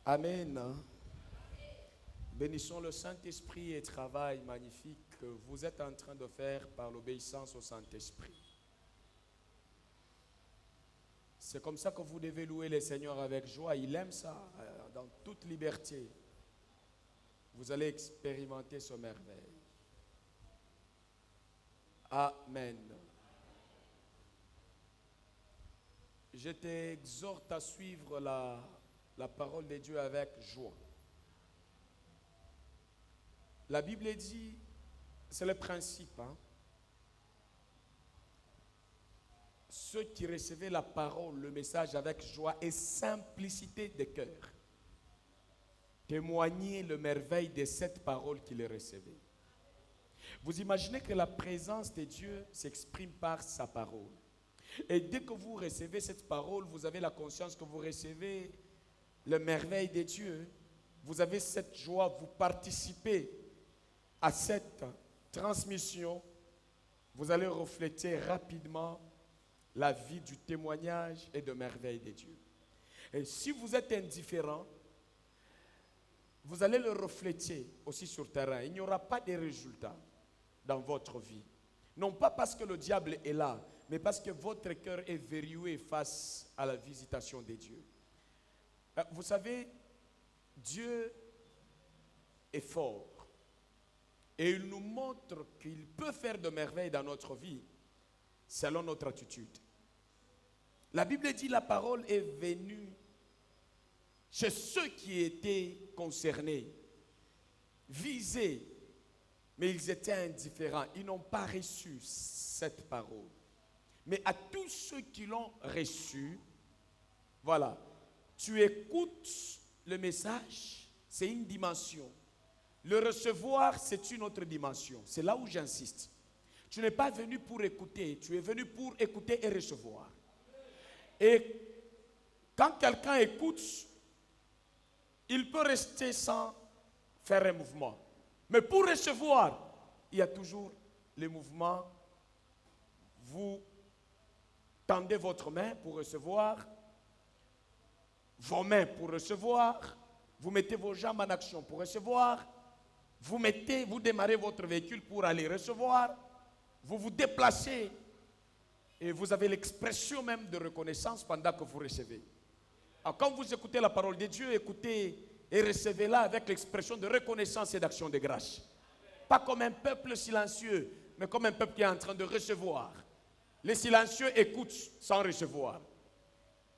Amen. Bénissons le Saint-Esprit et travail magnifique que vous êtes en train de faire par l'obéissance au Saint-Esprit. C'est comme ça que vous devez louer le Seigneur avec joie. Il aime ça, dans toute liberté. Vous allez expérimenter ce merveille. Amen. Je t'exhorte à suivre la parole de Dieu avec joie. La Bible dit, c'est le principe, ceux qui recevaient la parole, le message avec joie et simplicité de cœur, témoignaient le merveille de cette parole qu'ils recevaient. Vous imaginez que la présence de Dieu s'exprime par sa parole. Et dès que vous recevez cette parole, vous avez la conscience que vous recevez le merveille de Dieu. Vous avez cette joie, vous participez à cette transmission. Vous allez refléter rapidement la vie du témoignage et de merveille de Dieu. Et si vous êtes indifférent, vous allez le refléter aussi sur le terrain. Il n'y aura pas de résultats dans votre vie. Non pas parce que le diable est là, mais parce que votre cœur est verrouillé face à la visitation de Dieu. Vous savez, Dieu est fort. Et il nous montre qu'il peut faire de merveilles dans notre vie selon notre attitude. La Bible dit que la parole est venue chez ceux qui étaient concernés, visés, mais ils étaient indifférents. Ils n'ont pas reçu cette parole. Mais à tous ceux qui l'ont reçue, voilà, tu écoutes le message, c'est une dimension. Le recevoir, c'est une autre dimension. C'est là où j'insiste. Tu n'es pas venu pour écouter, tu es venu pour écouter et recevoir. Et quand quelqu'un écoute, il peut rester sans faire un mouvement. Mais pour recevoir, il y a toujours les mouvements. Vous tendez votre main pour recevoir, vos mains pour recevoir, vous mettez vos jambes en action pour recevoir, vous démarrez votre véhicule pour aller recevoir, vous vous déplacez et vous avez l'expression même de reconnaissance pendant que vous recevez. Alors quand vous écoutez la parole de Dieu, écoutez et recevez-la avec l'expression de reconnaissance et d'action de grâce. Pas comme un peuple silencieux, mais comme un peuple qui est en train de recevoir. Les silencieux écoutent sans recevoir.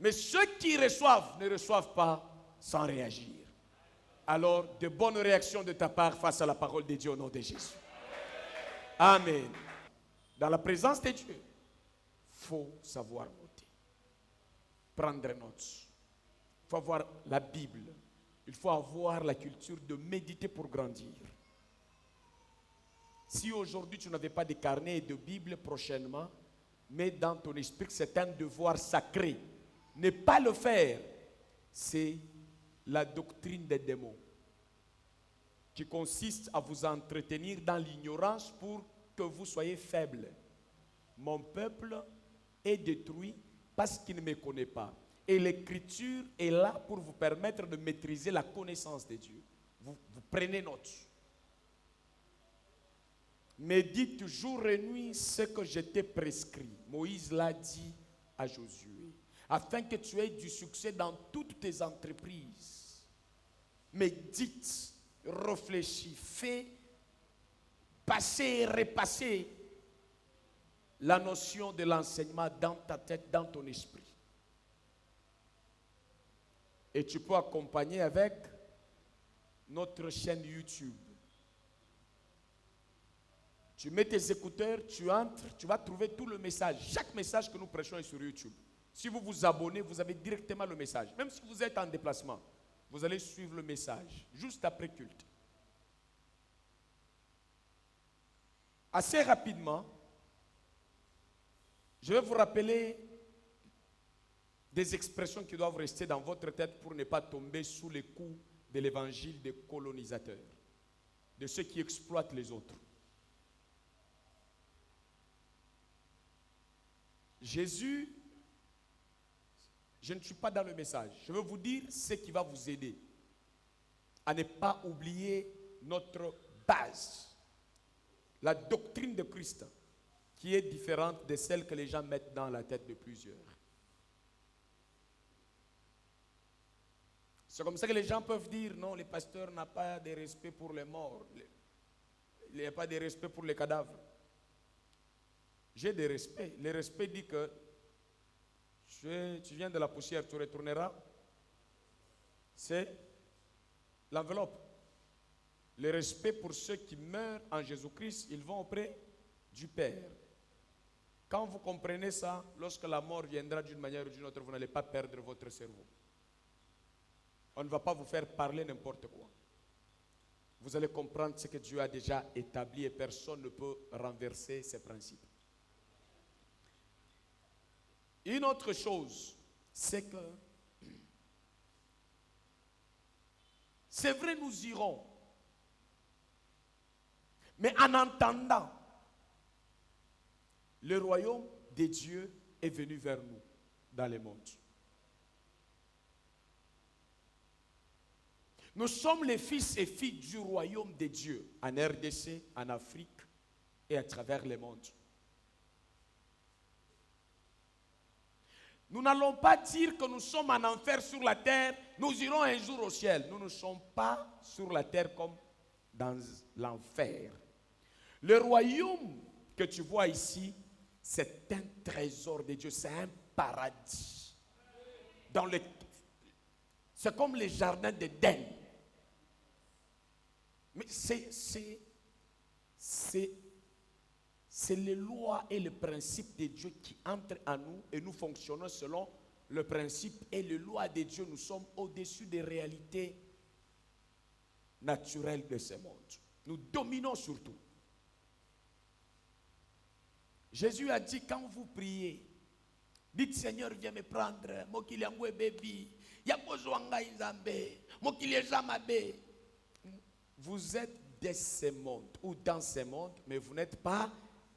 Mais ceux qui reçoivent ne reçoivent pas sans réagir. Alors, de bonnes réactions de ta part face à la parole de Dieu au nom de Jésus. Amen. Dans la présence de Dieu, il faut savoir noter. Prendre note. Il faut avoir la Bible. Il faut avoir la culture de méditer pour grandir. Si aujourd'hui tu n'avais pas de carnet et de Bible, prochainement, mets dans ton esprit que c'est un devoir sacré. Ne pas le faire, c'est la doctrine des démons qui consiste à vous entretenir dans l'ignorance pour que vous soyez faibles. Mon peuple est détruit parce qu'il ne me connaît pas. Et l'écriture est là pour vous permettre de maîtriser la connaissance de Dieu. Vous prenez note. Médite jour et nuit ce que je t'ai prescrit. Moïse l'a dit à Josué. Afin que tu aies du succès dans toutes tes entreprises. Médite, réfléchis, fais passer et repasser la notion de l'enseignement dans ta tête, dans ton esprit. Et tu peux accompagner avec notre chaîne YouTube. Tu mets tes écouteurs, tu entres, tu vas trouver tout le message. Chaque message que nous prêchons est sur YouTube. Si vous vous abonnez, vous avez directement le message. Même si vous êtes en déplacement, vous allez suivre le message, juste après culte. Assez rapidement, je vais vous rappeler des expressions qui doivent rester dans votre tête pour ne pas tomber sous les coups de l'évangile des colonisateurs, de ceux qui exploitent les autres. Jésus, je ne suis pas dans le message. Je veux vous dire ce qui va vous aider. à ne pas oublier notre base, la doctrine de Christ, qui est différente de celle que les gens mettent dans la tête de plusieurs. C'est comme ça que les gens peuvent dire, non, le pasteur n'a pas de respect pour les morts. Il n'y a pas de respect pour les cadavres. J'ai des respects. Le respect dit que tu viens de la poussière, tu retourneras. C'est l'enveloppe. Le respect pour ceux qui meurent en Jésus-Christ, ils vont auprès du Père. Quand vous comprenez ça, lorsque la mort viendra d'une manière ou d'une autre, vous n'allez pas perdre votre cerveau. On ne va pas vous faire parler n'importe quoi. Vous allez comprendre ce que Dieu a déjà établi et personne ne peut renverser ces principes. Une autre chose, c'est que c'est vrai, nous irons. Mais en entendant, le royaume de Dieu est venu vers nous dans le monde. Nous sommes les fils et filles du royaume de Dieu en RDC, en Afrique et à travers le monde. Nous n'allons pas dire que nous sommes en enfer sur la terre, nous irons un jour au ciel. Nous ne sommes pas sur la terre comme dans l'enfer. Le royaume que tu vois ici, c'est un trésor de Dieu, c'est un paradis. C'est comme les jardins d'Éden. Mais c'est les lois et les principes de Dieu qui entrent en nous et nous fonctionnons selon le principe et les lois de Dieu. Nous sommes au-dessus des réalités naturelles de ce monde. Nous dominons sur tout. Jésus a dit, quand vous priez, dites Seigneur, viens me prendre. Vous êtes de ce monde ou dans ce monde, mais vous n'êtes pas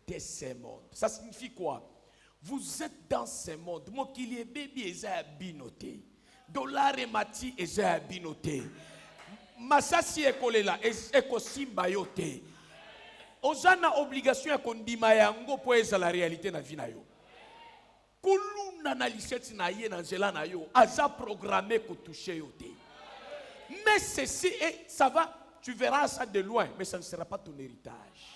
de ce monde. Ça signifie quoi? Vous êtes dans ce monde. Mokili baby eza binoté. Dollar et mati eza binoté. Masasi ekolela ekosimba yote. Ozana obligation ya kondima yango po eza la réalité na vie na yo. Kuluna na liseti na ye na nzela na yo aza programmé ko toucher yote. Mais ceci et ça va, tu verras ça de loin, mais ça ne sera pas ton héritage.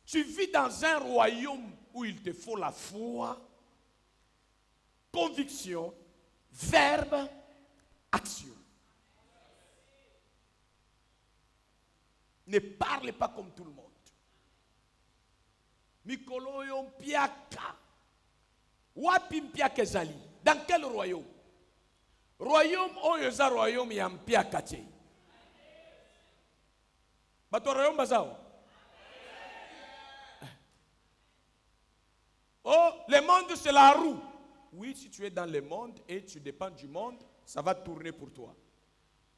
Tu vis dans un royaume où il te faut la foi, conviction, verbe, action. Ne parle pas comme tout le monde. Mikolo yo mpiaka. Wapi mpiaka ezali? Dans quel royaume? Royaume oyo za royaume ya mpiaka te. Bato royaume bazao. Oh, le monde c'est la roue. Oui, si tu es dans le monde et tu dépends du monde, ça va tourner pour toi.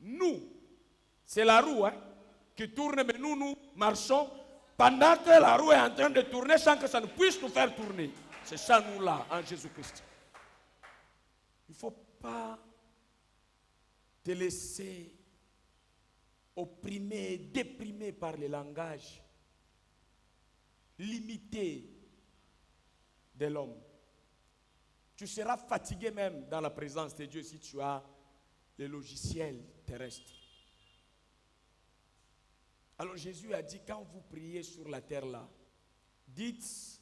Nous, c'est la roue qui tourne, mais nous marchons pendant que la roue est en train de tourner sans que ça ne puisse nous faire tourner. C'est ça nous là, en Jésus-Christ. Il ne faut pas te laisser opprimer, déprimer par le langage limité de l'homme. Tu seras fatigué même dans la présence de Dieu si tu as les logiciels terrestres. Alors Jésus a dit, quand vous priez sur la terre là, dites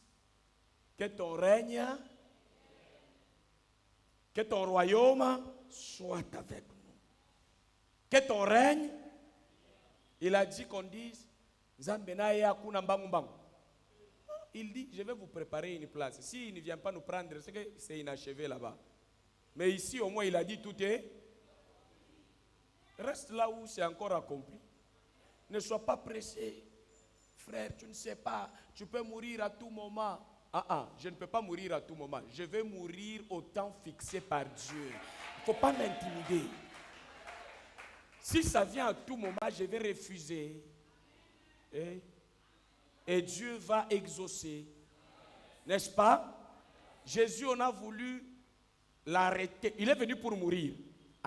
que ton règne, que ton royaume soit avec nous. Que ton règne, il a dit qu'on dise, il dit, je vais vous préparer une place. S'il ne vient pas nous prendre, c'est que c'est inachevé là-bas. Mais ici, au moins, il a dit, tout est. Reste là où c'est encore accompli. Ne sois pas pressé. Frère, tu ne sais pas, tu peux mourir à tout moment. Je ne peux pas mourir à tout moment. Je vais mourir au temps fixé par Dieu. Il ne faut pas m'intimider. Si ça vient à tout moment, je vais refuser. Et Dieu va exaucer. N'est-ce pas? Jésus, on a voulu l'arrêter. Il est venu pour mourir.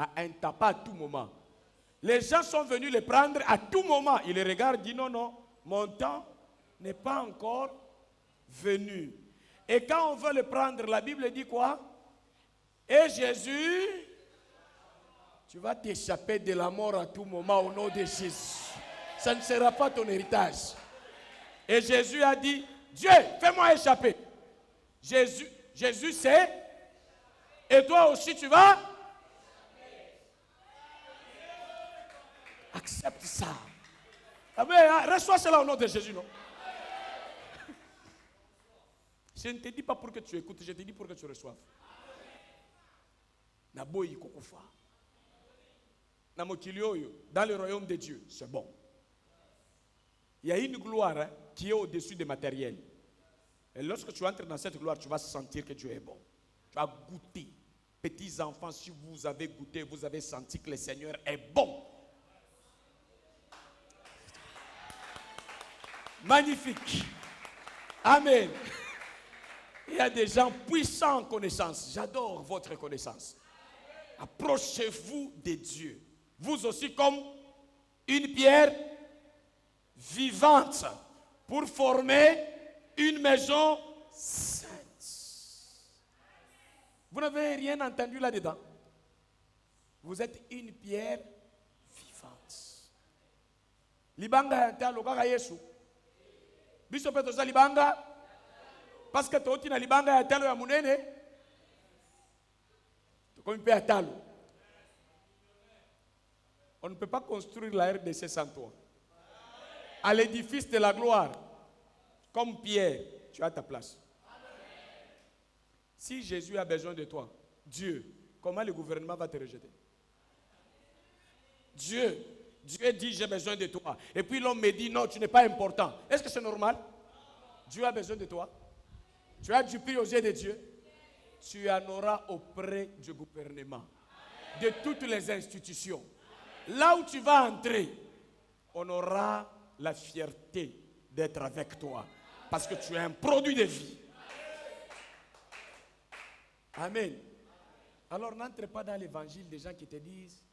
à un tapas à tout moment. Les gens sont venus les prendre à tout moment. Ils les regardent, disent non, non, mon temps n'est pas encore venu. Et quand on veut le prendre, la Bible dit quoi? Et Jésus, tu vas t'échapper de la mort à tout moment au nom de Jésus. Ça ne sera pas ton héritage. Et Jésus a dit, Dieu, fais-moi échapper. Jésus sait. Et toi aussi, tu vas. Accepte ça. Amen. Reçois cela au nom de Jésus, non? Je ne te dis pas pour que tu écoutes, je te dis pour que tu reçoives. Naboyi kokufa. Dans le royaume de Dieu, c'est bon. Il y a une gloire qui est au-dessus des matériels. Et lorsque tu entres dans cette gloire, tu vas sentir que Dieu est bon. Tu vas goûter. Petits enfants, si vous avez goûté, vous avez senti que le Seigneur est bon. Magnifique. Amen. Il y a des gens puissants en connaissance. J'adore votre connaissance. Approchez-vous de Dieu. Vous aussi comme une pierre vivante pour former une maison sainte. Vous n'avez rien entendu là-dedans. Vous êtes une pierre vivante. Libanga yantalo kaka Yesu. Biso peto za libanga. Parce que toti na libanga yantalo ya munene. Comme un peu yantalo. On ne peut pas construire la RDC sans toi. À l'édifice de la gloire, comme Pierre, tu as ta place. Si Jésus a besoin de toi, Dieu, comment le gouvernement va te rejeter? Dieu dit j'ai besoin de toi. Et puis l'homme me dit non, tu n'es pas important. Est-ce que c'est normal? Dieu a besoin de toi. Tu as du prix aux yeux de Dieu. Tu en auras auprès du gouvernement, de toutes les institutions. Là où tu vas entrer, on aura la fierté d'être avec toi. Parce que tu es un produit de vie. Amen. Alors n'entre pas dans l'évangile des gens qui te disent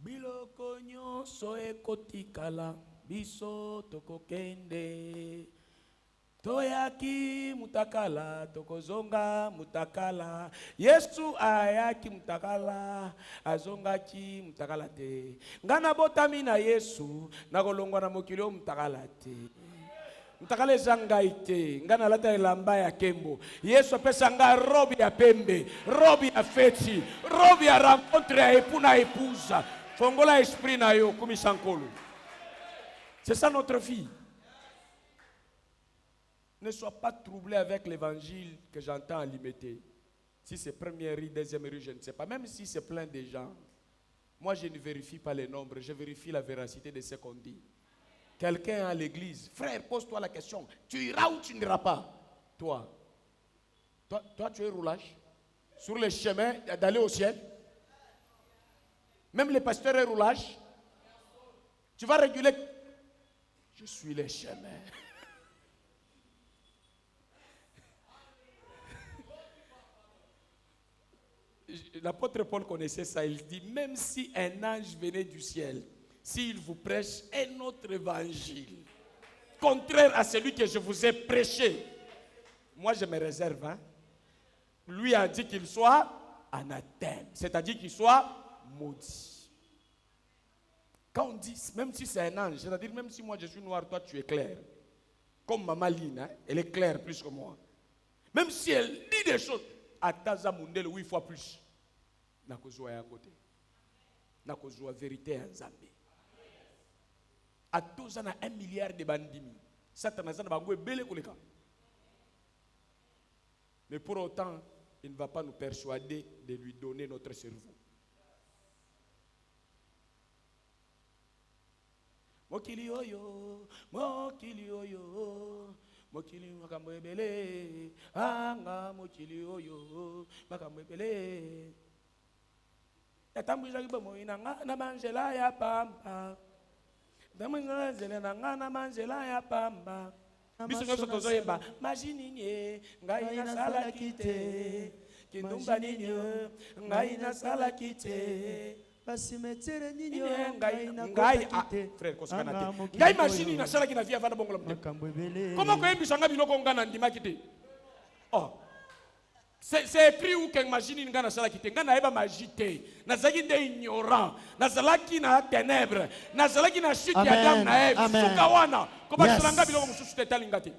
Biloko nyonso ekotikala biso tokokende toyaki mutakala tokozonga mutakala Yesu ayaki mutakala azongaki mutakala te ngana botami na Yesu nakolongwa na mokili o mutakala te mutakala ezanga ite ngana lata elamba ya kembo Yesu apesa nga robi ya pembe robi ya feti robi ya rencontre ya époux na épouse fongola esprit na yo kumisa nkolo. C'est ça notre vie. Ne sois pas troublé avec l'évangile que j'entends en limité. Si c'est première rue, deuxième rue, je ne sais pas. Même si c'est plein de gens, moi je ne vérifie pas les nombres, je vérifie la véracité de ce qu'on dit. Quelqu'un à l'église, frère, pose-toi la question, tu iras ou tu n'iras pas? Toi, tu es roulage sur le chemin d'aller au ciel. Même les pasteurs est roulage. Tu vas réguler. Je suis le chemin. L'apôtre Paul connaissait ça. Il dit, même si un ange venait du ciel, s'il vous prêche un autre évangile, contraire à celui que je vous ai prêché, moi je me réserve. Hein? Lui a dit qu'il soit anathème, c'est-à-dire qu'il soit maudit. Quand on dit, même si c'est un ange, c'est-à-dire même si moi je suis noir, toi tu es clair. Comme Maman Lina, hein? Elle est claire plus que moi. Même si elle dit des choses, Ataza Mundele 8 fois plus. Nakozwa ya côté. Nakozwa vérité en Zambie. Atoza na 1 milliard de bandimi. Satan azana bangwe bele koleka. Mais pour autant, il ne va pas nous persuader de lui donner notre cerveau. Mokili oyo, mokili oyo. Mokili makamwebele, anga mokili oyo, makamwebele. Yatambuja kiba moina na manjela ya pamba. Damunga zele na manjela ya pamba. Biso nyoso tozoyemba, majini nye, ngai na sala kite. kindumba nini ngai nasalaki te basimetere nini ngai frère kosakana te ngai machine nasalaki na vie avanda bongola mte comment koyebisa nga biloko nga na ndimaki te oh c'est écrit où que machine nga nasalaki te nga nayeba magie te nazalaki nde ignorant nazalaki na ténèbres nazalaki na chute ya Adam na Ève suka wana kobakisela nga biloko mosusu te etalinga te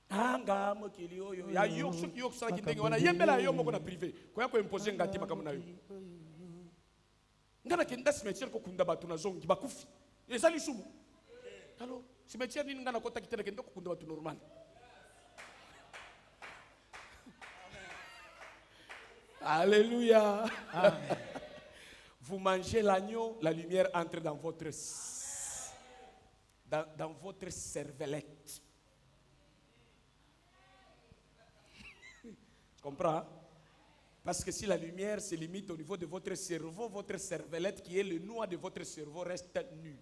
anga mokili oyo ya yo soki yo kosalaki ndenge wana yembela yo moko na privé koya koimpose nga te makambo na yo nga nakenda cimetière kokunda bato na zongi bakufi eza lisumu alors cimetière nini nga nakotaki te nakenda kokunda bato normal. Alléluia. Vous mangez l'agneau, la lumière entre dans votre cervellette. Tu comprends? Parce que si la lumière se limite au niveau de votre cerveau, votre cervellette qui est le noix de votre cerveau reste nue.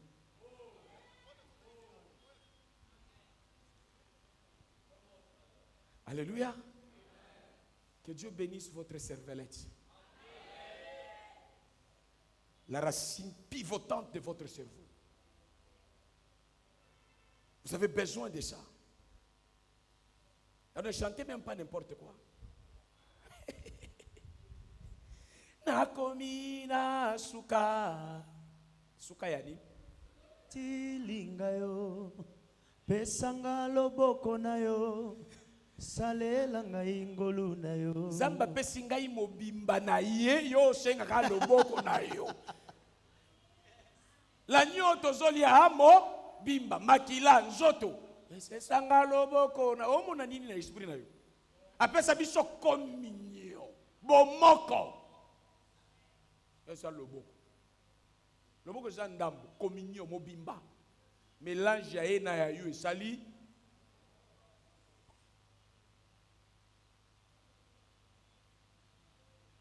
Alléluia. Que Dieu bénisse votre cervellette. La racine pivotante de votre cerveau. Vous avez besoin de ça. Alors ne chantez même pas n'importe quoi. Nakomi na suka. Suka yani? Tilinga yo. Pesanga loboko na yo. Salela ngai ngolu na yo. Zamba pesi ngai mobimba na ye yo senga ka loboko na yo. La nyoto zoli amo bimba makila nzoto. Sanga loboko na omo na nini na esprit na yo. Apesa biso communion. Bomoko. Esa loboko. Loboko za ndambo communion mobimba. Mélange ya na ya yo esali.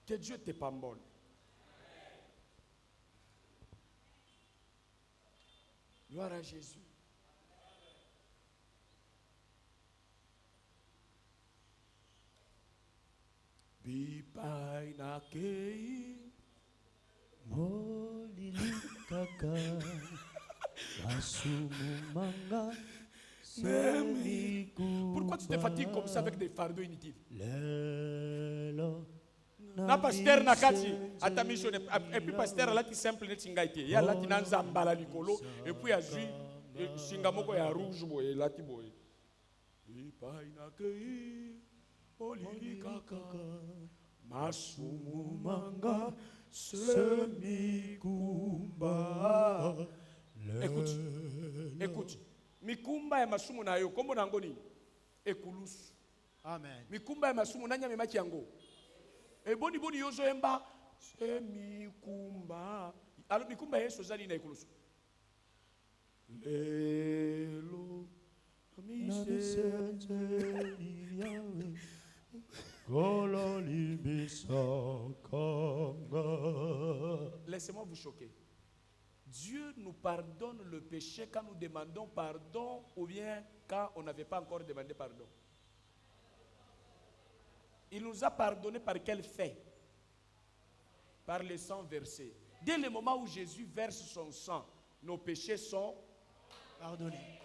Que Dieu te pardonne. Gloire à Jésus. Bipai na kei molili kaka asumumanga. Pourquoi tu te fatigues comme ça avec des fardeaux inutiles? Lelo na pasteur na kati ata mission et puis pasteur là qui simple net singaité ya là qui nanza mbala likolo et puis azui singa moko ya rouge boye là ti boye ipa inakei olili kaka masumu manga semikumba. Écoute mikumba ya masumu na yo kombo nango nini? Ekulusu. Amen. Mikumba ya masumu nanya memaki yango. E boni yozo emba semikumba. Alors mikumba yeso zali na ekulusu. Lelo laissez-moi vous choquer. Dieu nous pardonne le péché quand nous demandons pardon ou bien quand on n'avait pas encore demandé pardon. Il nous a pardonné par quel fait? Par le sang versé. Dès le moment où Jésus verse son sang, nos péchés sont pardonnés.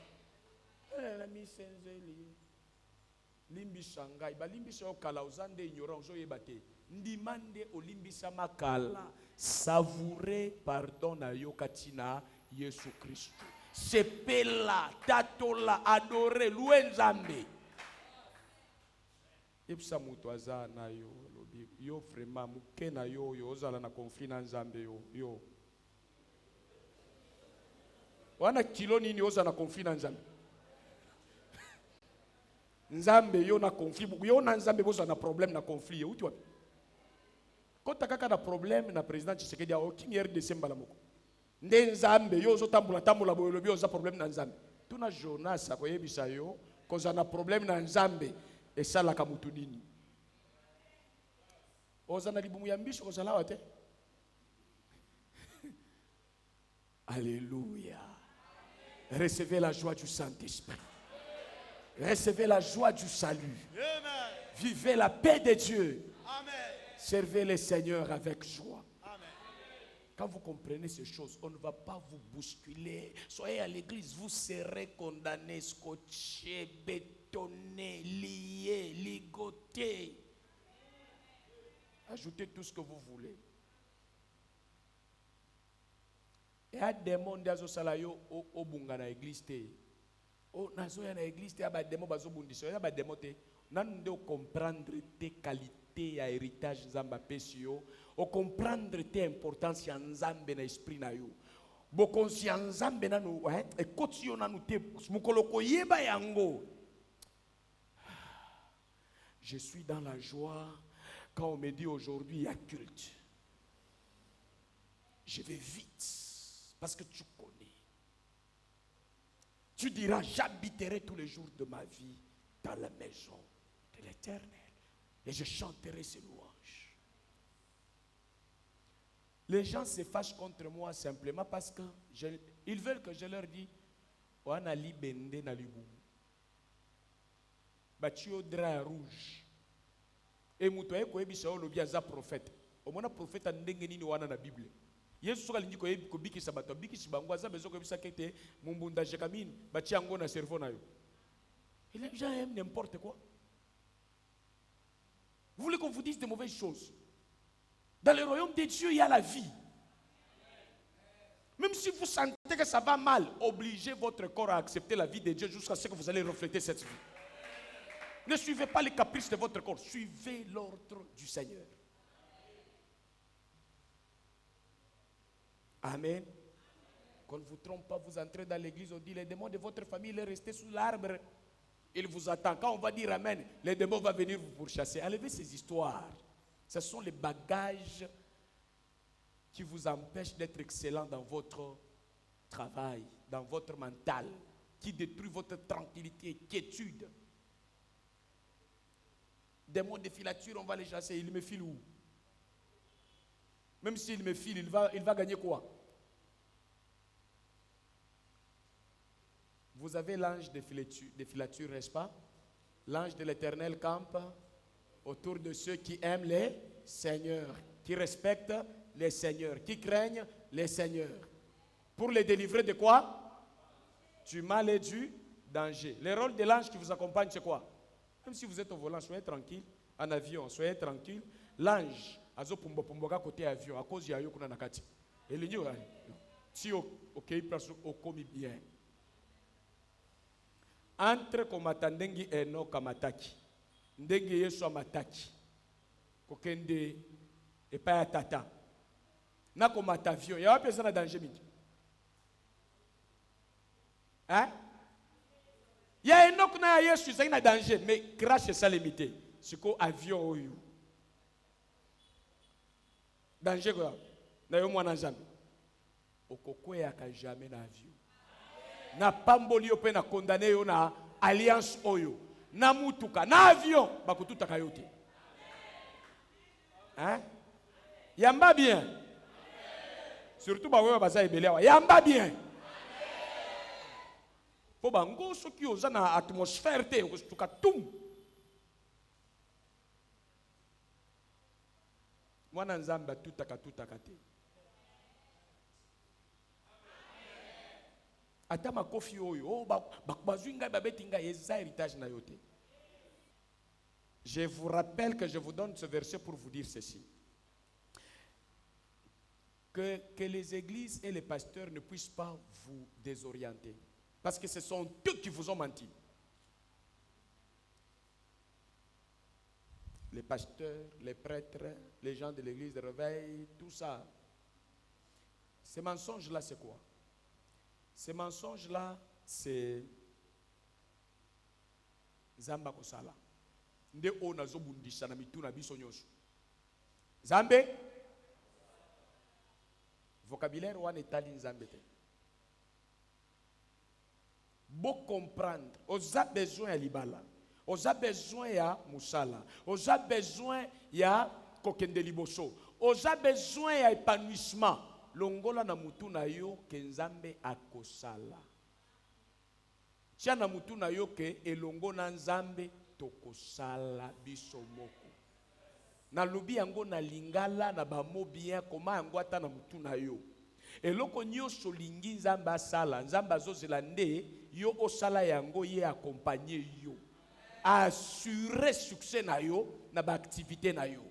Limbisa ngai balimbisa okala uzande ignorant ozoyebate ndimande olimbisa makala savourer pardon na yo katina Yesu Christ. Sepela tatola adorer louer Nzambe. Ipsa mutu aza na yo lobi yo vraiment muke na yo ozala na conflit na Nzambe yo wana kilo nini ozala na conflit na Nzambe? Nzambe yo na conflit yo na Nzambe boza na problème na conflit uti wapi? Kota kaka na problème na président Tshisekedi a okingi RDC mbala moko nde Nzambe yo zo tambula boyo lobi oza problème na Nzambe tuna Jonas akoyebisa yo koza na problème na Nzambe esalaka mutu nini oza na libumu ya mbisho kozala wate. Alléluia. Recevez la joie du Saint-Esprit. Recevez la joie du salut. Vivez la paix de Dieu. Amen. Servez le Seigneur avec joie. Amen. Quand vous comprenez ces choses, on ne va pas vous bousculer. Soyez à l'église, vous serez condamnés, scotchés, bétonnés, liés, ligotés. Ajoutez tout ce que vous voulez. Et à des mondes à Zosalayo au bunga na église te. O nazoya na église te aba demo bazo bundisho aba demo te. Nan de comprendre tes qualités à héritage nzamba pesio, o comprendre tes importance ya nzambe na esprit na yo. Bo conscience nzambe na no e kotio na no te mukoloko yeba yango. Je suis dans la joie quand on me dit aujourd'hui il y a culte. Je vais vite. Parce que tu connais. Tu diras, j'habiterai tous les jours de ma vie dans la maison de l'Éternel. Et je chanterai ses louanges. Les gens se fâchent contre moi simplement parce que ils veulent que je leur dise, Oana li bende na libu. Batio drap rouge. Et moutoye ko ebisa olobi aza prophète. Omona prophète ndenge nini wana na Bible. Yesu soka lingi ko bikisa bato bikisi bango aza bezo ko bisa kete mumbunda jekamine batia ngo na cerveau na yo. Et les gens aiment n'importe quoi. Vous voulez qu'on vous dise de mauvaises choses? Dans le royaume de Dieu, il y a la vie. Même si vous sentez que ça va mal, obligez votre corps à accepter la vie de Dieu jusqu'à ce que vous allez refléter cette vie. Ne suivez pas les caprices de votre corps, suivez l'ordre du Seigneur. Amen. Qu'on ne vous trompe pas, vous entrez dans l'église, on dit les démons de votre famille, il est resté sous l'arbre. Il vous attend. Quand on va dire Amen, les démons vont venir vous pourchasser. Enlevez ces histoires. Ce sont les bagages qui vous empêchent d'être excellent dans votre travail, dans votre mental, qui détruit votre tranquillité et quiétude. Démons de filature, on va les chasser. Il me file où? Même s'il me file, il va gagner quoi? Vous avez l'ange de filature, n'est-ce pas? L'ange de l'Éternel campe autour de ceux qui aiment les seigneurs, qui respectent les seigneurs, qui craignent les seigneurs. Pour les délivrer de quoi? Du mal et du danger. Le rôle de l'ange qui vous accompagne, c'est quoi? Même si vous êtes au volant, soyez tranquille. En avion, soyez tranquille. L'ange, azo pumboka côté avion, à cause ya yo kuna nakati. Et le nyo, si ok, place au komi bien. Entre komata ndengi eno kamataki. Ndengi yesu amataki. Kokende epa ya tata. Na komata avion, ya wapi na danger mingi? Hein? Ya eno na yesu zai na danger, mais crash ça limité. Siko avion oyo. Danger quoi? Na yo mwana nzambe. Okokwe yaka jamais na avion. Na pamboli yo pe na condamné yo na alliance oyo. Na mutuka, na avion, bakututaka yo te. Hein? Yamba bien. Surtout ba wewe baza ebele awa. Yamba bien. Po bango soki oza na atmosphère te, okutuka tum. Mwana nzamba tutaka te. Ata makofi oyo, bakbazuinga babetinga yeza héritage na yote. Je vous rappelle que je vous donne ce verset pour vous dire ceci. Que les églises et les pasteurs ne puissent pas vous désorienter. Parce que ce sont eux qui vous ont menti. Les pasteurs, les prêtres, les gens de l'église de réveil, tout ça. Ces mensonges-là, c'est quoi? Ces mensonges-là, c'est Zamba Kosala. Nde ona zobundisa na mituna biso nyoso. Zambe? Vocabulaire wana etali nzambe te. Beau comprendre. Oza besoin ya libala. Oza besoin ya musala. Oza besoin ya kokende liboso. Oza besoin ya épanouissement. Longola na mutu na yo ke nzambe akosala. Tia na mutu na yo ke elongo na nzambe tokosala biso moko. Na lobi yango na lingala na bamo bien koma yango ata na mutu na yo. Eloko nyonso lingi nzambe asala, nzambe azozela nde yo osala yango ye accompagner yo. Assurer succès na yo na ba activité na yo.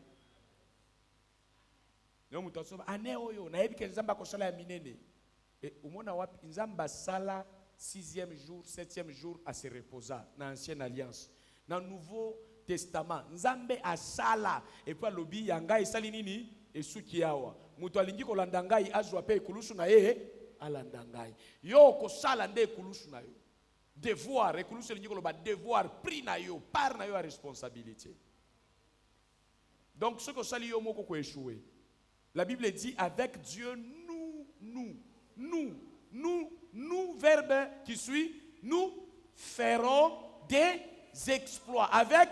Yo mutu asoba ane oyo na yebi ke nzambe akosala ya minene. Umona wapi nzambe sala 6e jour, 7e jour à se reposer dans l'ancienne alliance. Dans le Nouveau Testament, nzambe asala et puis lobi yanga esali nini esuki yawa. Mutu alingi ko landangai azwa pe ekulusu na ye alandangai. Yo ko sala nde ekulusu na yo. Devoir ekulusu alingi ko loba devoir pris na yo par na yo a responsabilité. Donc ce que sali yo moko ko échouer. La Bible dit avec Dieu nous, verbe qui suit, nous ferons des exploits avec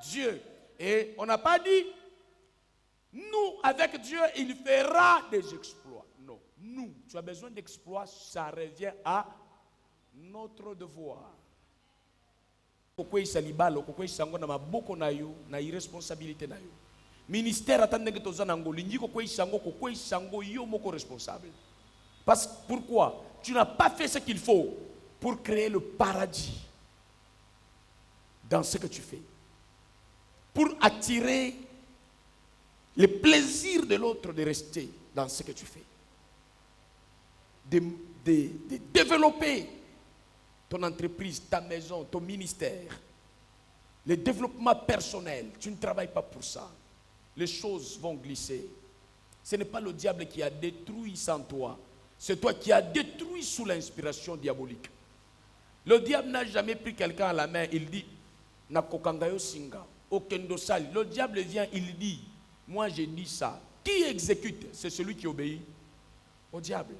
Dieu. Et on n'a pas dit, nous, avec Dieu, il fera des exploits. Non, nous, tu as besoin d'exploits, ça revient à notre devoir. Pourquoi il s'alibalo, pourquoi il s'ango na maboko na yo, na irresponsabilité na yo. Ministère attendait que tu aies lingi pourquoi il s'ango yo moko responsable. Parce pourquoi? Tu n'as pas fait ce qu'il faut pour créer le paradis dans ce que tu fais. Pour attirer le plaisir de l'autre de rester dans ce que tu fais. De développer ton entreprise, ta maison, ton ministère. Le développement personnel. Tu ne travailles pas pour ça. Les choses vont glisser. Ce n'est pas le diable qui a détruit sans toi. C'est toi qui as détruit sous l'inspiration diabolique. Le diable n'a jamais pris quelqu'un à la main, il dit Nakokangayo Singa, Okendosali. Le diable vient, il dit moi j'ai dit ça. Qui exécute? C'est celui qui obéit au diable.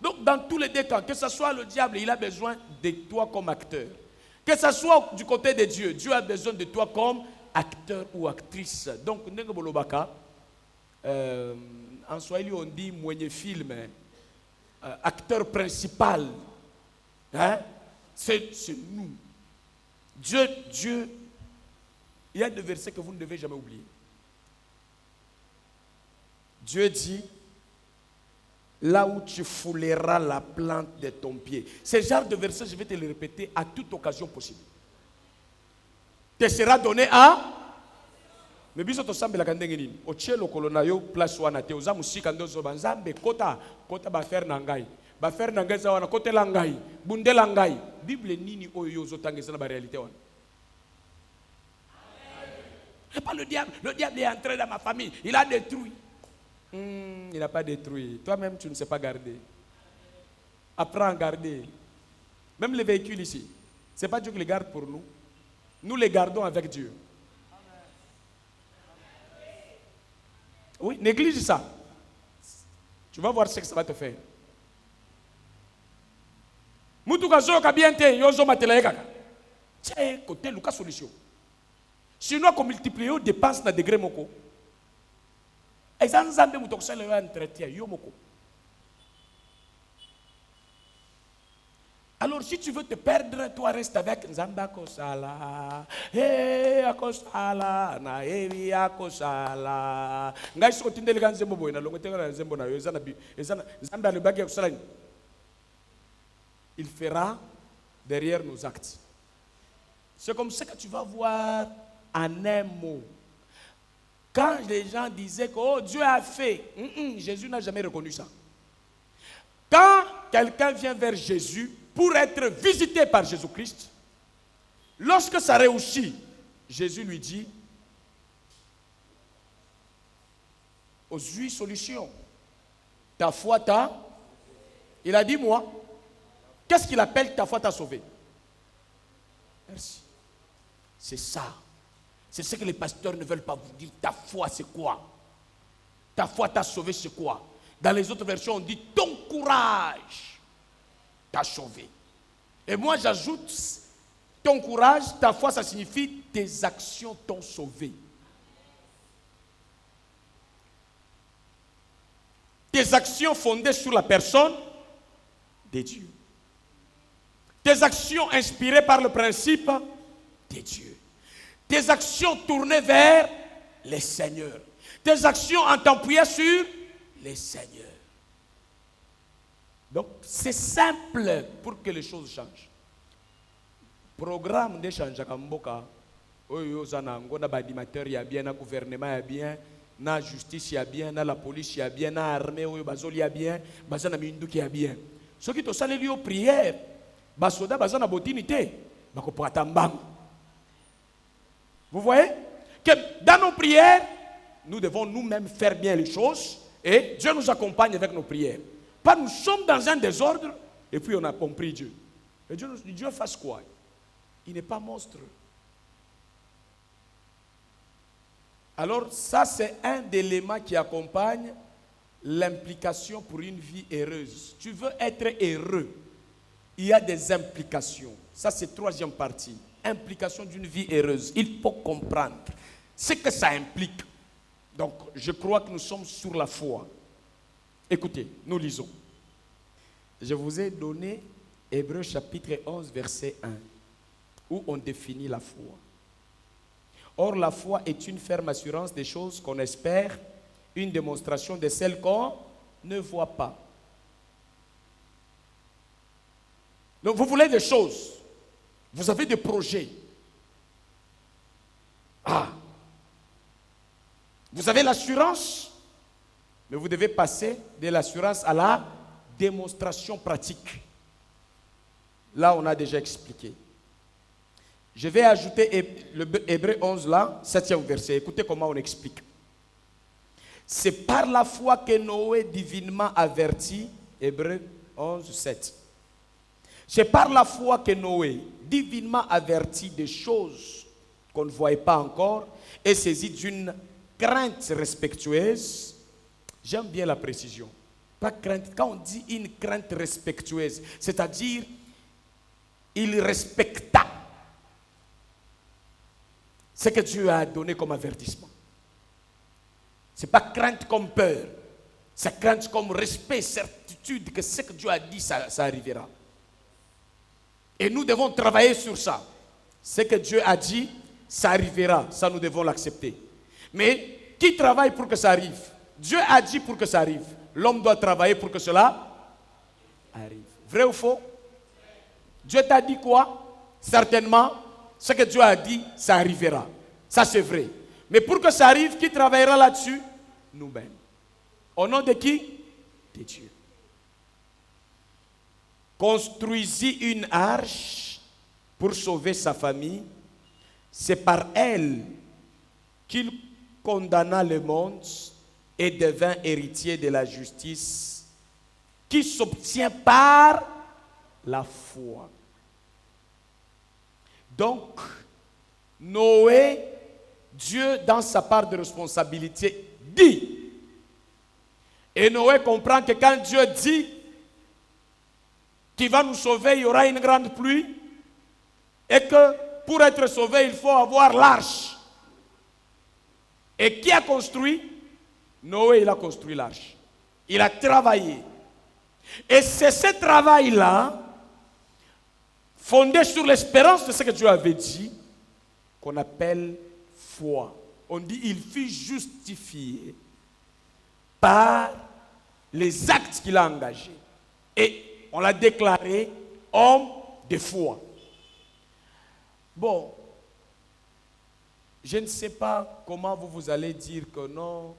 Donc dans tous les deux cas, que ce soit le diable, il a besoin de toi comme acteur. Que ce soit du côté de Dieu, Dieu a besoin de toi comme acteur ou actrice. Donc, en Swahili on dit mwenye film, acteur principal. Hein? C'est nous. Dieu, il y a des versets que vous ne devez jamais oublier. Dieu dit, là où tu fouleras la plante de ton pied. Ce genre de verset, je vais te le répéter à toute occasion possible. Te sera donné à... Mais biso to sambe la kandenge nini ochelo kolona yo place wana te oza musika ndozo banzambe kota ba faire na ngai za wana kote la ngai bundela ngai Bible nini oyo zo tangeza na ba réalité wana. C'est pas le diable est entré dans ma famille, il a détruit. Il n'a pas détruit. Toi-même tu ne sais pas garder. Apprends à garder. Même les véhicules ici, c'est pas Dieu qui les garde pour nous. Nous les gardons avec Dieu. Oui, néglige ça. Tu vas voir ce que ça va te faire. Mutuka zoka bien te yozo matela kaka. Tiens, côté Lucas solution. Sinon qu'on multiplie aux dépenses na degré moko. Ezan zambe mutoksa le entretien yo moko. Alors si tu veux te perdre, toi reste avec Nzamba Kosala. Hey akosala na evi akosala. Ngai soko tindele kanzembo boy na longote na nzembo na yo ezana Nzamba le bagi akosala. Il fera derrière nos actes. C'est comme ça que tu vas voir en un mot. Quand les gens disaient que oh, Dieu a fait, Jésus n'a jamais reconnu ça. Quand quelqu'un vient vers Jésus pour être visité par Jésus-Christ, lorsque ça réussit, Jésus lui dit, aux 8 solutions, ta foi t'a... Il a dit moi, qu'est-ce qu'il appelle ta foi t'a sauvé? Merci. C'est ça. C'est ce que les pasteurs ne veulent pas vous dire. Ta foi c'est quoi? Ta foi t'a sauvé c'est quoi? Dans les autres versions on dit ton courage t'a sauvé. Et moi j'ajoute, ton courage, ta foi, ça signifie tes actions t'ont sauvé. Tes actions fondées sur la personne de Dieu. Tes actions inspirées par le principe de Dieu. Tes actions tournées vers les seigneurs. Tes actions en t'appuyant sur les seigneurs. Donc, c'est simple pour que les choses changent. Programme de changer comme Mboka. Oyo zanango na banimateur ya bien, na gouvernement ya bien, na justice ya bien, na la police ya bien, na armée oyo bazoli ya bien, bazana minduki ya bien. Ceux qui te salent lieu prière, basoda bazana botinité, bakopata mbang. Vous voyez que dans nos prières, nous devons nous-mêmes faire bien les choses et Dieu nous accompagne avec nos prières. Pas nous sommes dans un désordre et puis on a compris Dieu. Et Dieu fasse quoi? Il n'est pas monstrueux. Alors ça c'est un élément qui accompagne l'implication pour une vie heureuse. Tu veux être heureux, il y a des implications. Ça c'est troisième partie. Implication d'une vie heureuse. Il faut comprendre ce que ça implique. Donc je crois que nous sommes sur la foi. Écoutez, nous lisons. Je vous ai donné Hébreux chapitre 11, verset 1, où on définit la foi. Or, la foi est une ferme assurance des choses qu'on espère, une démonstration de celles qu'on ne voit pas. Donc, vous voulez des choses, vous avez des projets. Vous avez l'assurance, mais vous devez passer de l'assurance à la démonstration pratique. Là, on a déjà expliqué. Je vais ajouter le Hébreux 11 là, 7e verset. Écoutez comment on explique. C'est par la foi que Noé divinement averti, Hébreux 11, 7. C'est par la foi que Noé divinement averti des choses qu'on ne voyait pas encore et saisi d'une crainte respectueuse. J'aime bien la précision. Pas crainte. Quand on dit une crainte respectueuse, c'est-à-dire il respecta ce que Dieu a donné comme avertissement. Ce n'est pas crainte comme peur. C'est crainte comme respect, certitude que ce que Dieu a dit, ça arrivera. Et nous devons travailler sur ça. Ce que Dieu a dit, ça arrivera. Ça, nous devons l'accepter. Mais qui travaille pour que ça arrive? Dieu a dit pour que ça arrive. L'homme doit travailler pour que cela arrive. Vrai ou faux? Dieu t'a dit quoi? Certainement, ce que Dieu a dit, ça arrivera. Ça, c'est vrai. Mais pour que ça arrive, qui travaillera là-dessus? Nous-mêmes. Au nom de qui? De Dieu. Construisit une arche pour sauver sa famille. C'est par elle qu'il condamna le monde et devint héritier de la justice qui s'obtient par la foi. Donc, Noé, Dieu, dans sa part de responsabilité, dit. Et Noé comprend que quand Dieu dit qu'il va nous sauver, il y aura une grande pluie, et que pour être sauvé, il faut avoir l'arche. Et qui a construit? Noé, il a construit l'arche. Il a travaillé. Et c'est ce travail-là, fondé sur l'espérance de ce que Dieu avait dit, qu'on appelle foi. On dit il fut justifié par les actes qu'il a engagés. Et on l'a déclaré homme de foi. Bon, je ne sais pas comment vous allez dire que non.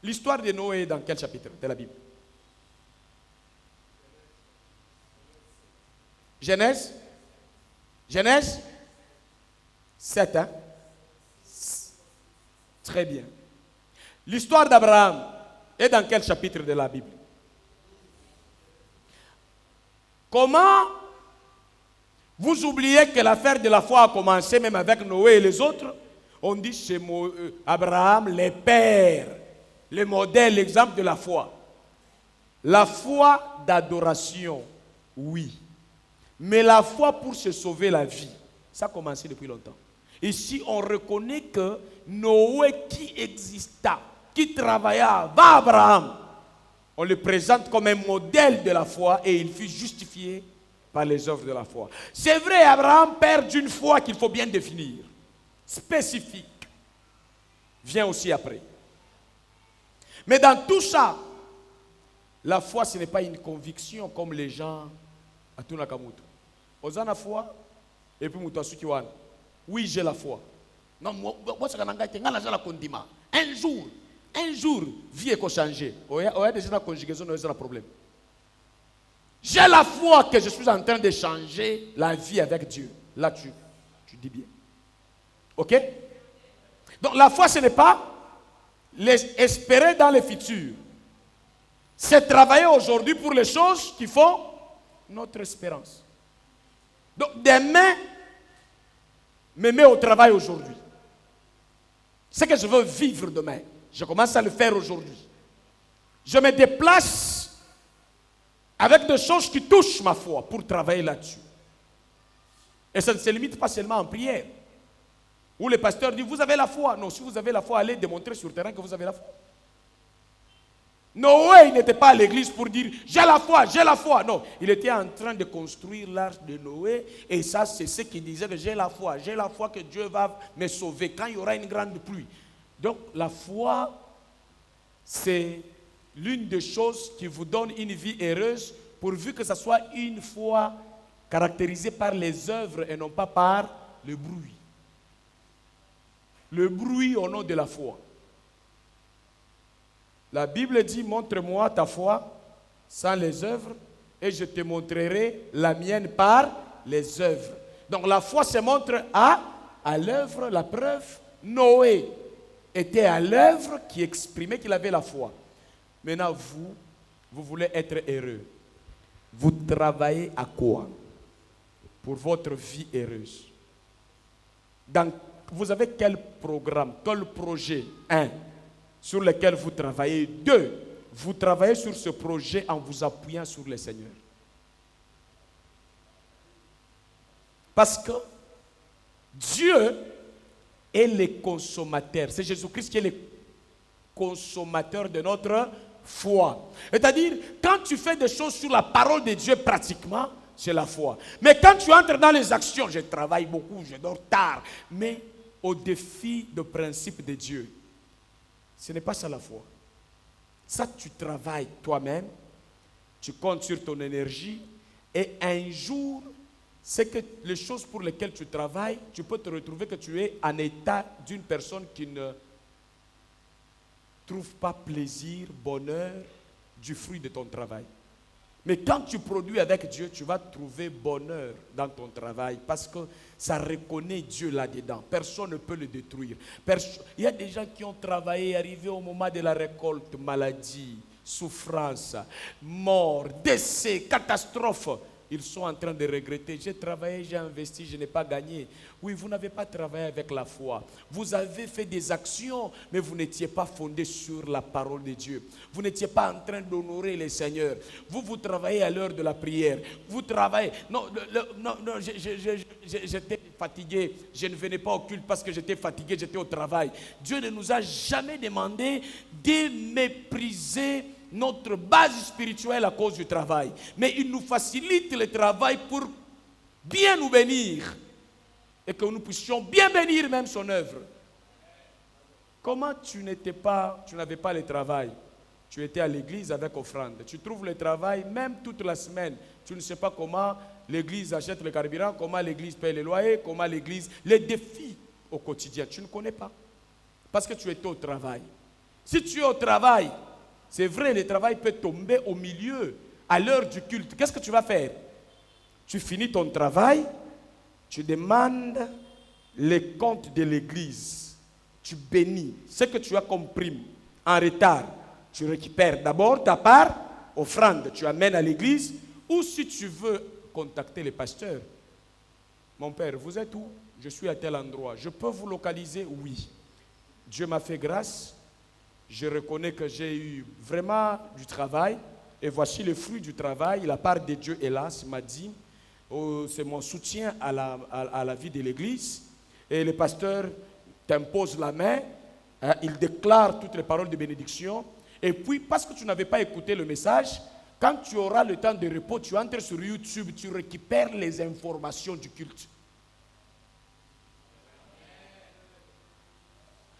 L'histoire de Noé est dans quel chapitre de la Bible? Genèse? Genèse 7, hein? Très bien. L'histoire d'Abraham est dans quel chapitre de la Bible? Comment vous oubliez que l'affaire de la foi a commencé même avec Noé et les autres? On dit chez Abraham, les pères, le modèle, l'exemple de la foi. La foi d'adoration, oui. Mais la foi pour se sauver la vie, ça a commencé depuis longtemps. Ici, on reconnaît que Noé qui exista, qui travailla avant Abraham, On le présente comme un modèle de la foi et il fut justifié par les œuvres de la foi. C'est vrai, Abraham perd d'une foi qu'il faut bien définir. Spécifique. Vient aussi après. Mais dans tout ça, la foi, ce n'est pas une conviction comme les gens à Tunakamutu. Oza la foi, et puis Moutouasu Kiwan. Oui, j'ai la foi. Non, moi, c'est la condiment. Un jour, vie est changée. Il y a déjà la conjugaison, il y a un problème. J'ai la foi que je suis en train de changer la vie avec Dieu. Là, tu dis bien. Ok? Donc, la foi, ce n'est pas espérer dans le futur. C'est travailler aujourd'hui pour les choses qui font notre espérance. Donc, demain, me met au travail aujourd'hui. Ce que je veux vivre demain, je commence à le faire aujourd'hui. Je me déplace avec des choses qui touchent ma foi pour travailler là-dessus. Et ça ne se limite pas seulement en prière. Où le pasteur dit, vous avez la foi. Non, si vous avez la foi, allez démontrer sur le terrain que vous avez la foi. Noé, il n'était pas à l'église pour dire, j'ai la foi, j'ai la foi. Non, il était en train de construire l'arche de Noé. Et ça, c'est ce qu'il disait, que j'ai la foi que Dieu va me sauver quand il y aura une grande pluie. Donc, la foi, c'est l'une des choses qui vous donne une vie heureuse, pourvu que ce soit une foi caractérisée par les œuvres et non pas par le bruit. Le bruit au nom de la foi. La Bible dit, montre-moi ta foi sans les œuvres et je te montrerai la mienne par les œuvres. Donc la foi se montre à l'œuvre. La preuve, Noé était à l'œuvre qui exprimait qu'il avait la foi. Maintenant, vous voulez être heureux. Vous travaillez à quoi pour votre vie heureuse? Vous avez quel programme, quel projet? 1. Sur lequel vous travaillez. 2. Vous travaillez sur ce projet en vous appuyant sur le Seigneur. Parce que Dieu est le consommateur. C'est Jésus-Christ qui est le consommateur de notre foi. C'est-à-dire, quand tu fais des choses sur la parole de Dieu pratiquement, c'est la foi. Mais quand tu entres dans les actions, je travaille beaucoup, je dors tard, mais au défi de principe de Dieu, ce n'est pas ça la foi. Ça, tu travailles toi-même, tu comptes sur ton énergie, et un jour, c'est que les choses pour lesquelles tu travailles, tu peux te retrouver que tu es en état d'une personne qui ne trouve pas plaisir, bonheur du fruit de ton travail. Mais quand tu produis avec Dieu, tu vas trouver bonheur dans ton travail parce que ça reconnaît Dieu là-dedans. Personne ne peut le détruire. Il y a des gens qui ont travaillé, arrivé au moment de la récolte, maladie, souffrance, mort, décès, catastrophe. Ils sont en train de regretter. J'ai travaillé, j'ai investi, je n'ai pas gagné. Oui, vous n'avez pas travaillé avec la foi. Vous avez fait des actions, mais vous n'étiez pas fondé sur la parole de Dieu. Vous n'étiez pas en train d'honorer le Seigneur. Vous travaillez à l'heure de la prière. Vous travaillez. Non, j'étais fatigué. Je ne venais pas au culte parce que j'étais fatigué, j'étais au travail. Dieu ne nous a jamais demandé de mépriser notre base spirituelle à cause du travail. Mais il nous facilite le travail pour bien nous bénir et que nous puissions bien bénir même son œuvre. Comment tu n'avais pas le travail? Tu étais à l'église avec offrande. Tu trouves le travail même toute la semaine. Tu ne sais pas comment l'église achète le carburant, comment l'église paye les loyers, comment l'église... Les défis au quotidien, tu ne connais pas. Parce que tu étais au travail. Si tu es au travail, c'est vrai, le travail peut tomber au milieu, à l'heure du culte. Qu'est-ce que tu vas faire? Tu finis ton travail, tu demandes les comptes de l'église. Tu bénis ce que tu as comme prime en retard. Tu récupères d'abord ta part, offrande, tu amènes à l'église. Ou si tu veux contacter les pasteurs, mon père, vous êtes où? Je suis à tel endroit. Je peux vous localiser? Oui. Dieu m'a fait grâce. Je reconnais que j'ai eu vraiment du travail et voici le fruit du travail. La part de Dieu est là, il m'a dit. C'est mon soutien à la vie de l'église. Et le pasteur t'impose la main, il déclare toutes les paroles de bénédiction Et puis, parce que tu n'avais pas écouté le message, quand tu auras le temps de repos, tu entres sur YouTube, tu récupères les informations du culte.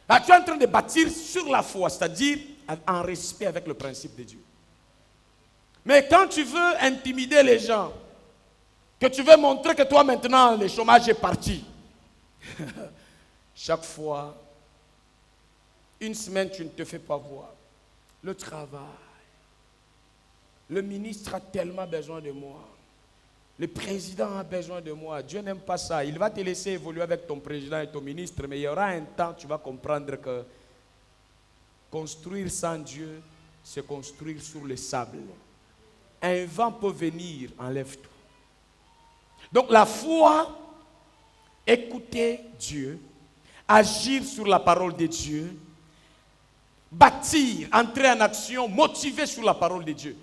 Là, tu es en train de bâtir sur la foi, c'est-à-dire en respect avec le principe de Dieu. Mais quand tu veux intimider les gens, que tu veux montrer que toi maintenant, le chômage est parti, chaque fois, une semaine, tu ne te fais pas voir. Le travail. Le ministre a tellement besoin de moi. Le président a besoin de moi. Dieu n'aime pas ça. Il va te laisser évoluer avec ton président et ton ministre, mais il y aura un temps, tu vas comprendre que construire sans Dieu, c'est construire sur le sable. Un vent peut venir, enlève tout. Donc la foi, écouter Dieu, agir sur la parole de Dieu, bâtir, entrer en action, motiver sur la parole de Dieu.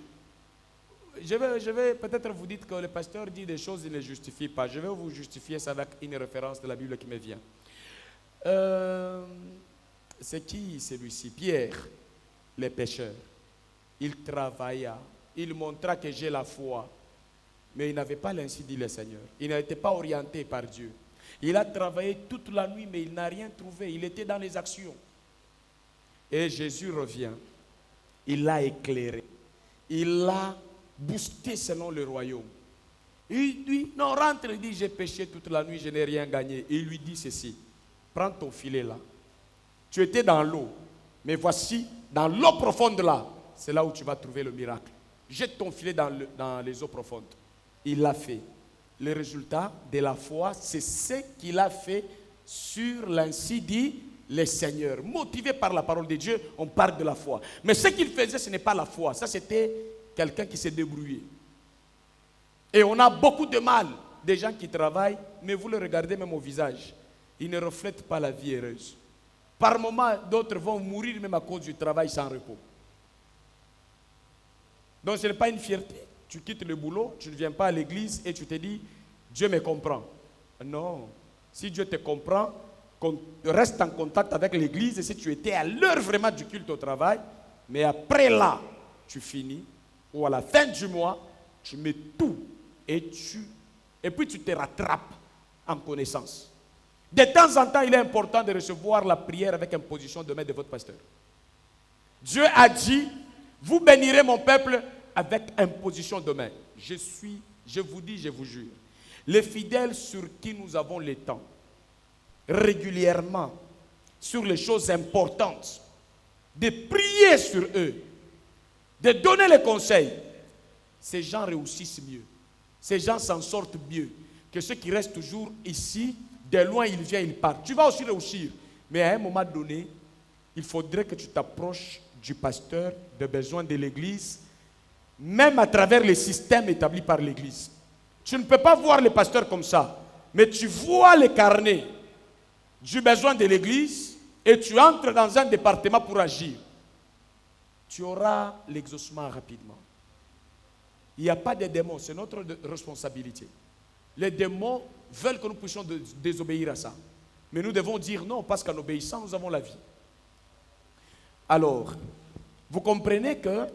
Je vais peut-être vous dire que le pasteur dit des choses, il ne les justifie pas. Je vais vous justifier ça avec une référence de la Bible qui me vient. C'est qui celui-ci? Pierre, le pécheur. Il travailla, il montra que j'ai la foi, mais il n'avait pas l'ainsi dit le Seigneur. Il n'était pas orienté par Dieu. Il a travaillé toute la nuit, mais il n'a rien trouvé. Il était dans les actions. Et Jésus revient. Il l'a éclairé. Il l'a boosté selon le royaume. Il dit, non, rentre, il dit, j'ai péché toute la nuit, je n'ai rien gagné. Et il lui dit ceci, prends ton filet là. Tu étais dans l'eau, mais voici, dans l'eau profonde là, c'est là où tu vas trouver le miracle. Jette ton filet dans les eaux profondes. Il l'a fait. Le résultat de la foi, c'est ce qu'il a fait sur l'ainsi dit le Seigneur. Motivé par la parole de Dieu, on parle de la foi. Mais ce qu'il faisait, ce n'est pas la foi. Ça, c'était quelqu'un qui s'est débrouillé. Et on a beaucoup de mal, des gens qui travaillent, mais vous le regardez même au visage. Ils ne reflètent pas la vie heureuse. Par moments, d'autres vont mourir même à cause du travail sans repos. Donc ce n'est pas une fierté. Tu quittes le boulot, tu ne viens pas à l'église et tu te dis, Dieu me comprend. Non. Si Dieu te comprend, reste en contact avec l'église et si tu étais à l'heure vraiment du culte au travail, mais après là, tu finis, ou à la fin du mois, tu mets tout et puis tu te rattrapes en connaissance. De temps en temps, il est important de recevoir la prière avec imposition de main de votre pasteur. Dieu a dit, vous bénirez mon peuple avec imposition de main. Je vous dis, je vous jure, les fidèles sur qui nous avons le temps, régulièrement, sur les choses importantes, de prier sur eux, de donner les conseils, ces gens réussissent mieux. Ces gens s'en sortent mieux que ceux qui restent toujours ici. De loin, ils viennent, ils partent. Tu vas aussi réussir. Mais à un moment donné, il faudrait que tu t'approches du pasteur, des besoins de l'église, même à travers les systèmes établis par l'église. Tu ne peux pas voir les pasteurs comme ça. Mais tu vois les carnets du besoin de l'église et tu entres dans un département pour agir. Tu auras l'exaucement rapidement. Il n'y a pas de démons, c'est notre responsabilité. Les démons veulent que nous puissions désobéir à ça. Mais nous devons dire non, parce qu'en obéissant, nous avons la vie. Alors, vous comprenez que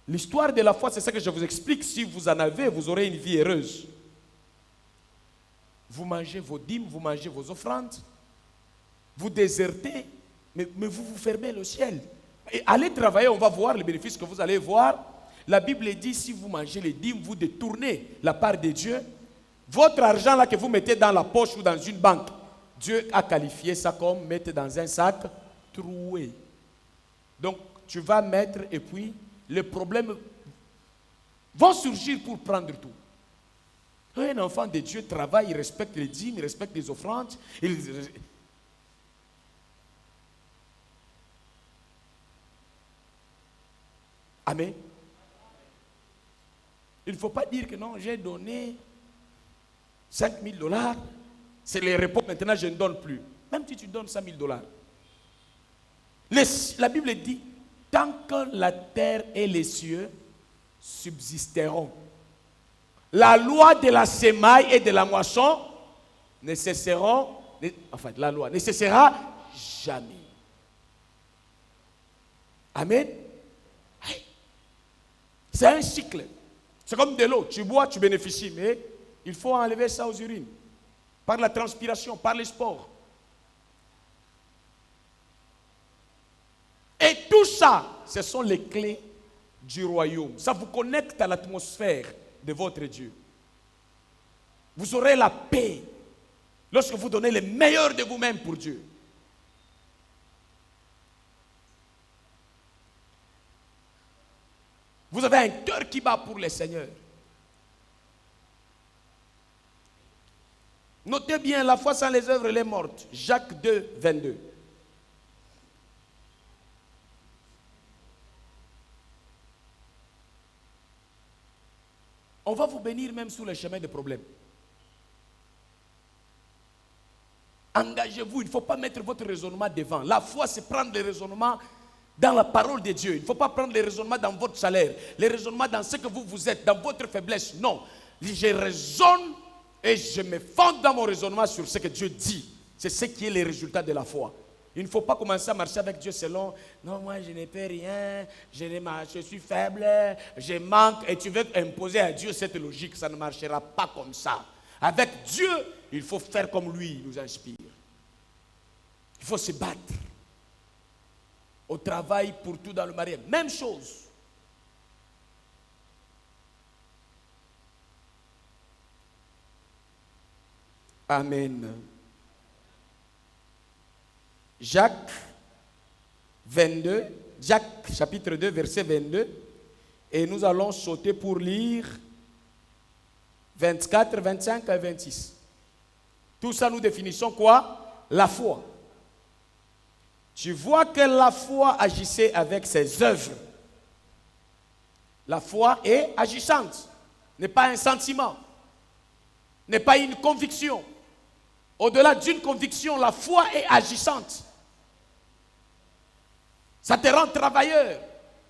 l'histoire de la foi, c'est ça que je vous explique. Si vous en avez, vous aurez une vie heureuse. Vous mangez vos dîmes, vous mangez vos offrandes, vous désertez, mais vous vous fermez le ciel. Et allez travailler, on va voir les bénéfices que vous allez voir. La Bible dit, si vous mangez les dîmes, vous détournez la part de Dieu. Votre argent là que vous mettez dans la poche ou dans une banque, Dieu a qualifié ça comme mettre dans un sac troué. Donc, tu vas mettre et puis les problèmes vont surgir pour prendre tout. Un enfant de Dieu travaille, il respecte les dîmes, il respecte les offrandes. Amen. Il ne faut pas dire que non, j'ai donné 5 000 $, c'est les repos, maintenant je ne donne plus. Même si tu donnes 5 000 $. La Bible dit, tant que la terre et les cieux subsisteront, la loi de la semaille et de la moisson ne cesseront, enfin la loi ne cessera jamais. Amen. C'est un cycle. C'est comme de l'eau. Tu bois, tu bénéficies. Mais il faut enlever ça aux urines. Par la transpiration, par les sports. Et tout ça, ce sont les clés du royaume. Ça vous connecte à l'atmosphère de votre Dieu. Vous aurez la paix lorsque vous donnez le meilleur de vous-même pour Dieu. Vous avez un cœur qui bat pour le Seigneur. Notez bien, la foi sans les œuvres, elle est morte. Jacques 2, 22. On va vous bénir même sous le chemin des problèmes. Engagez-vous, il ne faut pas mettre votre raisonnement devant. La foi, c'est prendre le raisonnement dans la parole de Dieu. Il ne faut pas prendre les raisonnements dans votre salaire, les raisonnements dans ce que vous êtes, dans votre faiblesse. Non, je raisonne et je me fonde dans mon raisonnement sur ce que Dieu dit. C'est ce qui est le résultat de la foi. Il ne faut pas commencer à marcher avec Dieu selon « Non, moi je n'ai pas rien, je suis faible, je manque. » Et tu veux imposer à Dieu cette logique, ça ne marchera pas comme ça. Avec Dieu, il faut faire comme lui, il nous inspire. Il faut se battre. Au travail, pour tout dans le mariage. Même chose. Amen. Jacques 22, Jacques chapitre 2, verset 22. Et nous allons sauter pour lire 24, 25 et 26. Tout ça, nous définissons quoi? La foi. Tu vois que la foi agissait avec ses œuvres. La foi est agissante, n'est pas un sentiment, n'est pas une conviction. Au-delà d'une conviction, la foi est agissante. Ça te rend travailleur,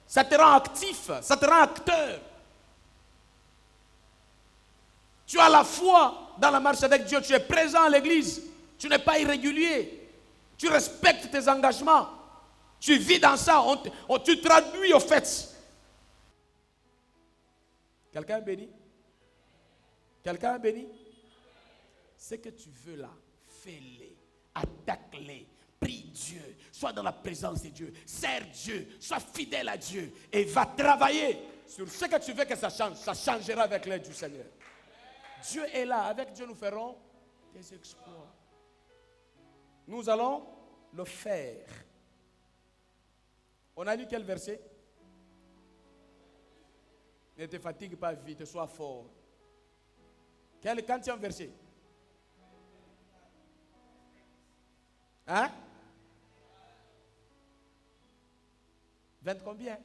ça te rend actif, ça te rend acteur. Tu as la foi dans la marche avec Dieu, tu es présent à l'église, tu n'es pas irrégulier. Tu respectes tes engagements. Tu vis dans ça. Tu traduis au fait. Quelqu'un est béni? Quelqu'un est béni? Ce que tu veux là, fais-le. Attaque-le. Prie Dieu. Sois dans la présence de Dieu. Sers Dieu. Sois fidèle à Dieu. Et va travailler sur ce que tu veux que ça change. Ça changera avec l'aide du Seigneur. Dieu est là. Avec Dieu, nous ferons des exploits. Nous allons le faire. On a lu quel verset? Ne te fatigue pas vite, sois fort. Quantième verset? Hein? 20 combien?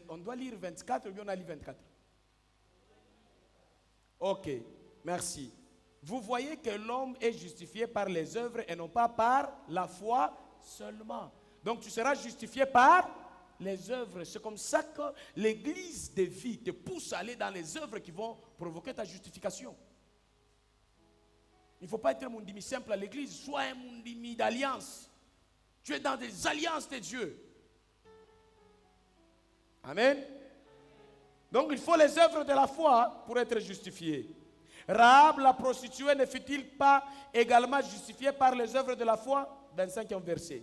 On doit lire 24 ou bien on a lu 24? Ok. Merci. Vous voyez que l'homme est justifié par les œuvres et non pas par la foi seulement. Donc tu seras justifié par les œuvres. C'est comme ça que l'église de vie te pousse à aller dans les œuvres qui vont provoquer ta justification. Il ne faut pas être un mundimi simple à l'église, sois un mundimi d'alliance. Tu es dans des alliances de Dieu. Amen. Donc il faut les œuvres de la foi pour être justifié. Rahab, la prostituée, ne fut-il pas également justifiée par les œuvres de la foi? 25e verset.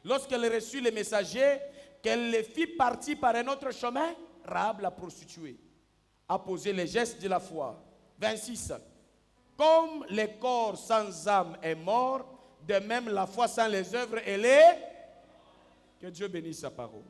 Lorsqu'elle reçut les messagers, qu'elle les fit partir par un autre chemin, Rahab, la prostituée, a posé les gestes de la foi. 26. Comme le corps sans âme est mort, de même la foi sans les œuvres, elle est. Que Dieu bénisse sa parole.